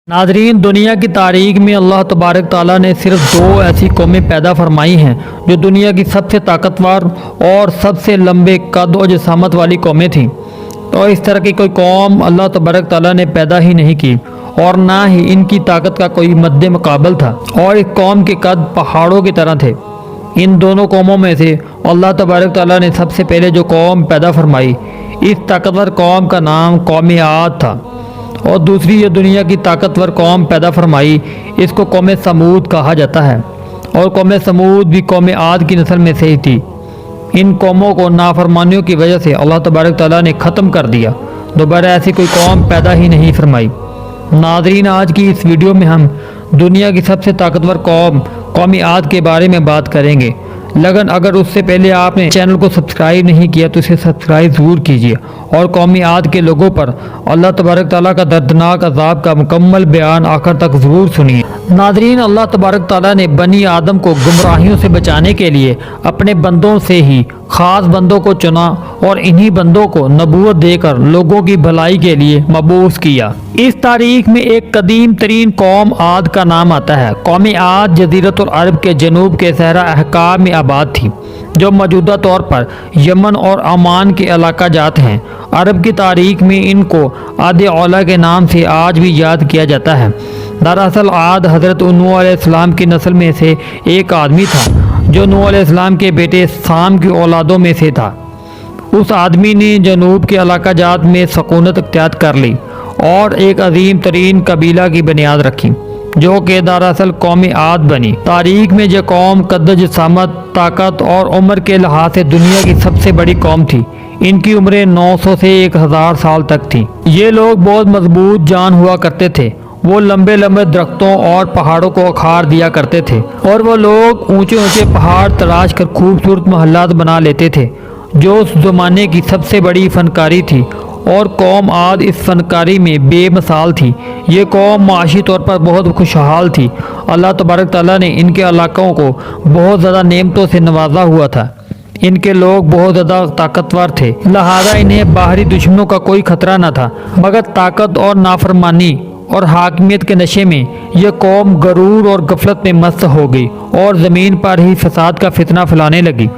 Nadreen, दुनिया की तारीख में अल्लाह तबारक ताला ने सिर्फ दो ऐसी कौमें पैदा फरमाई हैं जो दुनिया की सबसे ताकतवर और सबसे लंबे कद और जसामत वाली कौमें थीं। तो इस तरह की कोई कौम अल्लाह तबारक ताला ने पैदा ही नहीं की और ना ही इनकी ताकत का कोई मद्दे मुकाबल था, और इस कौम के कद पहाड़ों की तरह थे। इन दोनों कौमों में से अल्लाह तबारक ताला ने सबसे पहले जो कौम पैदा फरमाई, इस ताकतवर कौम का नाम कौम आद था, और दूसरी ये दुनिया की ताकतवर कौम पैदा फरमाई, इसको कौम समूद कहा जाता है, और कौम समूद भी कौम आद की नस्ल में से ही थी। इन कौमों को नाफरमानियों की वजह से अल्लाह तबारक ताला ने ख़त्म कर दिया। दोबारा ऐसी कोई कौम पैदा ही नहीं फरमाई। नादरीन, आज की इस वीडियो में हम दुनिया की सबसे ताकतवर कौम कौम आद के बारे में बात करेंगे, लेकिन अगर उससे पहले आपने चैनल को सब्सक्राइब नहीं किया तो इसे सब्सक्राइब ज़रूर कीजिए, और कौम आद के लोगों पर अल्लाह तबारक ताला का दर्दनाक अजाब का मुकम्मल बयान आखिर तक ज़रूर सुनिए। नादरीन, अल्लाह तबारक ताला ने बनी आदम को गुमराहियों से बचाने के लिए अपने बंदों से ही ख़ास बंदों को चुना, और इन्हीं बंदों को नबूवत देकर लोगों की भलाई के लिए मबूस किया। इस तारीख में एक कदीम तरीन कौम आद का नाम आता है। कौम आद जज़ीरतुल अरब के जनूब के सहरा अहकाब में आबाद थी, जो मौजूदा तौर पर यमन और ओमान के इलाका जात हैं। अरब की तारीख में इनको आद औला के नाम से आज भी याद किया जाता है। दरअसल आद हज़रत नूह अलैहिस्सलाम की नस्ल में से एक आदमी था, जो नूह अलैहिस्सलाम के बेटे साम की औलादों में से था। उस आदमी ने जनूब के इलाका जात में सकूनत इख्तियार कर ली और एक अजीम तरीन कबीला की बुनियाद रखी, जो कि दरअसल कौम आद बनी। तारीख में यह कौम कद जसामत, ताकत और उम्र के लिहाज से दुनिया की सबसे बड़ी कौम थी। इनकी उम्रें 900 से 1000 साल तक थी। ये लोग बहुत मजबूत जान हुआ करते थे। वो लंबे लंबे दरख्तों और पहाड़ों को उखाड़ दिया करते थे, और वो लोग ऊंचे ऊंचे पहाड़ तराश कर खूबसूरत महल्लात बना लेते थे, जो उस ज़माने की सबसे बड़ी फनकारी थी, और कौम आद इस फनकारी में बेमिसाल थी। ये कौम माशी तौर पर बहुत खुशहाल थी। अल्लाह तबारक ताला ने इनके इलाकों को बहुत ज़्यादा नेमतों से नवाजा हुआ था। इनके लोग बहुत ज़्यादा ताकतवर थे, लिहाजा इन्हें बाहरी दुश्मनों का कोई खतरा न था। मगर ताकत और नाफरमानी और हाकिमियत के नशे में यह कौम गरूर और गफलत में मस्त हो गई, और ज़मीन पर ही फसाद का फितना फैलाने लगी।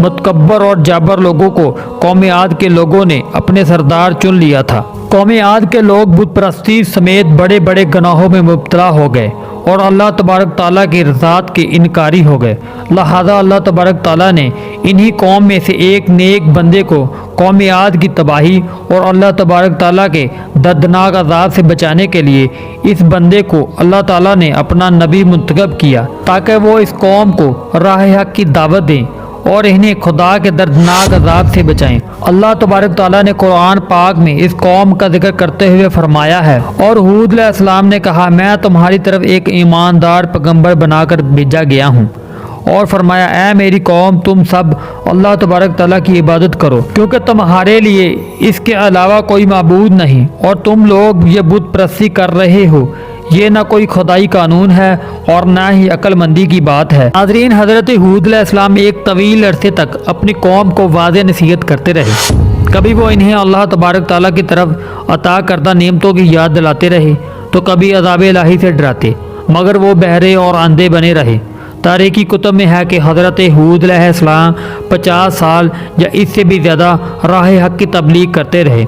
मुतकब्बर और जाबर लोगों को कौम आद के लोगों ने अपने सरदार चुन लिया था। कौम आद के लोग बुत परस्ती समेत बड़े बड़े गुनाहों में मुब्तला हो गए और अल्लाह तबारक ताला की रज़ात के इनकारी हो गए। लिहाजा अल्लाह तबारक ताला ने इन्हीं कौम में से एक नेक बंदे को कौम आद की तबाही और अल्लाह तबारक ताला के दर्दनाक अज़ाब से बचाने के लिए इस बंदे को अल्लाह ताला ने अपना नबी मुंतखब किया, ताकि वो इस कौम को राह हक की दावत दें और इन्हें खुदा के दर्दनाक अज़ाब से बचाएं। अल्लाह तबारक ताला ने कुरान पाक में इस कौम का जिक्र करते हुए फरमाया है, और हूद अलैहिस्सलाम ने कहा, मैं तुम्हारी तरफ एक ईमानदार पैगंबर बनाकर भेजा गया हूँ। और फरमाया, ऐ मेरी कौम, तुम सब अल्लाह तबारक ताला की इबादत करो, क्योंकि तुम्हारे लिए इसके अलावा कोई माबूद नहीं, और तुम लोग ये बुत परस्ती कर रहे हो। ये ना कोई खुदाई कानून है और ना ही अक्लमंदी की बात है। नाज़रीन, हज़रत हूद अलैहिस्सलाम एक तवील अरसे तक अपनी कौम को वाज़ेह नसीहत करते रहे। कभी वो इन्हें अल्लाह तबारक ताला की तरफ अता करदा नेमतों की याद दिलाते रहे, तो कभी अज़ाब इलाही से डराते, मगर वो बहरे और अंधे बने रहे। तारीखी कुतुब में है कि हज़रत हूद अलैहिस्सलाम 50 साल या इससे भी ज़्यादा राह हक की तबलीग करते रहे।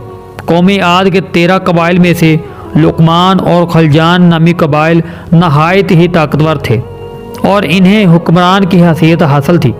कौम आद के 13 कबाइल में से लुकमान और खलजान नामी कबाइल नहायत ही ताकतवर थे, और इन्हें हुक्मरान की हैसियत हासिल थी।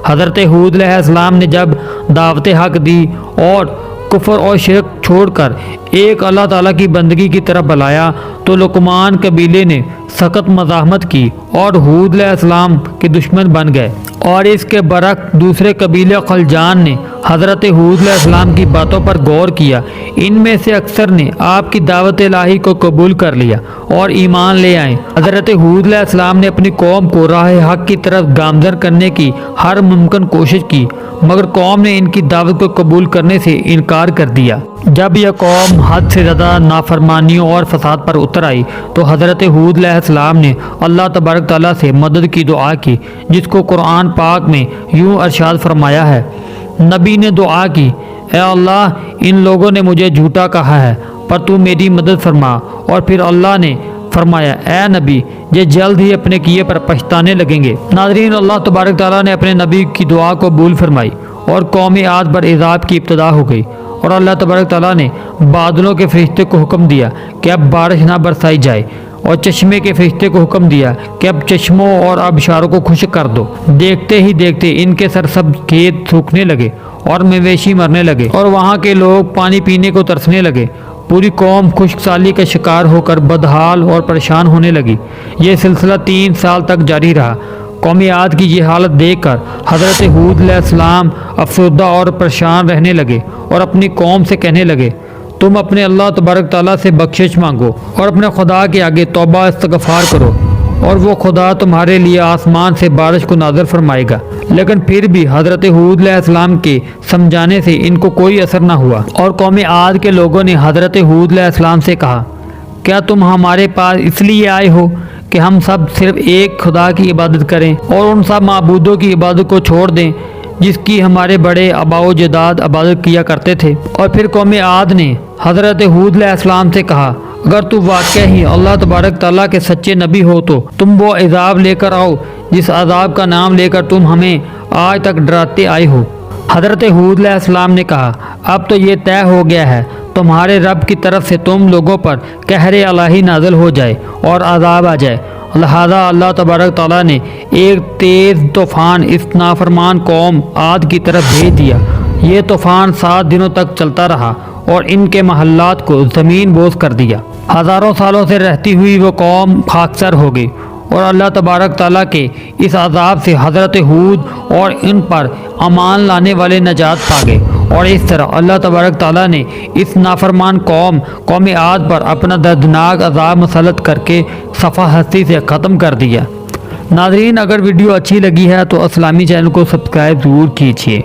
हज़रत हूद अलैहिस्सलाम ने जब दावत हक दी और कुफर और शिरक छोड़कर एक अल्लाह ताला की बंदगी की तरफ बुलाया, तो लुकमान कबीले ने सख्त मज़ाहमत की और हूद अलैहिस्सलाम के दुश्मन बन गए, और इसके बरक्स दूसरे कबीले खलजान ने हज़रत हूद अलैहिस्सलाम की बातों पर गौर किया। इनमें से अक्सर ने आपकी दावत इलाही को कबूल कर लिया और ईमान ले आए। हज़रत हूद अलैहिस्सलाम ने अपनी कौम को राह हक की तरफ गामजन करने की हर मुमकिन कोशिश की, मगर कौम ने इनकी दावत को कबूल करने से इनकार कर दिया। जब यह कौम हद से ज़्यादा नाफरमानियों और फसाद पर उतर आई, तो हज़रत हूद अलैहिस्सलाम ने अल्लाह तबारक ताला से मदद की दुआ की, जिसको कुरान पाक में यूँ अरशाद फरमाया है। नबी ने दुआ की, ऐ अल्लाह, इन लोगों ने मुझे झूठा कहा है, पर तू मेरी मदद फरमा। और फिर अल्लाह ने فرمایا اے نبی یہ جلد ہی اپنے کیے پر پچھتانے لگیں گے۔ ناظرین، اللہ تبارک تعالیٰ نے اپنے نبی کی دعا کو قبول فرمائی اور قوم عاد پر عذاب کی ابتدا ہو گئی، اور اللہ تبارک تعالیٰ نے بادلوں کے فرشتے کو حکم دیا کہ اب بارش نہ برسائی جائے، اور چشمے کے فرشتے کو حکم دیا کہ اب چشموں اور آبشاروں کو خشک کر دو۔ دیکھتے ہی دیکھتے ان کے سرسبز کھیت سوکھنے لگے اور مویشی مرنے لگے، اور وہاں کے لوگ پانی پینے کو ترسنے لگے۔ پوری قوم خشک سالی کا شکار ہو کر بدحال اور پریشان ہونے لگی۔ یہ سلسلہ 3 سال تک جاری رہا۔ قوم عاد کی یہ حالت دیکھ کر حضرت ہود علیہ السلام افسردہ اور پریشان رہنے لگے اور اپنی قوم سے کہنے لگے تم اپنے اللہ تبارک تعالیٰ سے بخشش مانگو اور اپنے خدا کے آگے توبہ استغفار کرو، اور وہ خدا تمہارے لیے آسمان سے بارش کو نازل فرمائے گا۔ لیکن پھر بھی حضرت ہود علیہ السلام کے سمجھانے سے ان کو کوئی اثر نہ ہوا، اور قوم عاد کے لوگوں نے حضرت ہود علیہ السلام سے کہا کیا تم ہمارے پاس اس لیے آئے ہو کہ ہم سب صرف ایک خدا کی عبادت کریں اور ان سب معبودوں کی عبادت کو چھوڑ دیں جس کی ہمارے بڑے آباء و جداد عبادت کیا کرتے تھے؟ اور پھر قوم عاد نے حضرت ہود علیہ السلام سے کہا اگر تو واقع ہی اللہ تبارک تعالیٰ کے سچے نبی ہو تو تم وہ عذاب لے کر آؤ جس عذاب کا نام لے کر تم ہمیں آج تک ڈراتے آئے ہو۔ حضرت ہود علیہ السلام نے کہا اب تو یہ طے ہو گیا ہے، تمہارے رب کی طرف سے تم لوگوں پر قہر الہی نازل ہو جائے اور عذاب آ جائے، لہذا اللہ تبارک تعالیٰ نے ایک تیز طوفان اس نافرمان قوم عاد کی طرف بھیج دیا۔ یہ طوفان 7 دنوں تک چلتا رہا اور ان کے محلات کو زمین بوس کر دیا۔ ہزاروں سالوں سے رہتی ہوئی وہ قوم خاکسار ہو گئی، اور اللہ تبارک تعالیٰ کے اس عذاب سے حضرت ہود اور ان پر امان لانے والے نجات پا گئے، اور اس طرح اللہ تبارک تعالیٰ نے اس نافرمان قوم عاد پر اپنا دردناک عذاب مسلط کر کے صفحہ ہستی سے ختم کر دیا۔ ناظرین، اگر ویڈیو اچھی لگی ہے تو اسلامی چینل کو سبسکرائب ضرور کیجیے۔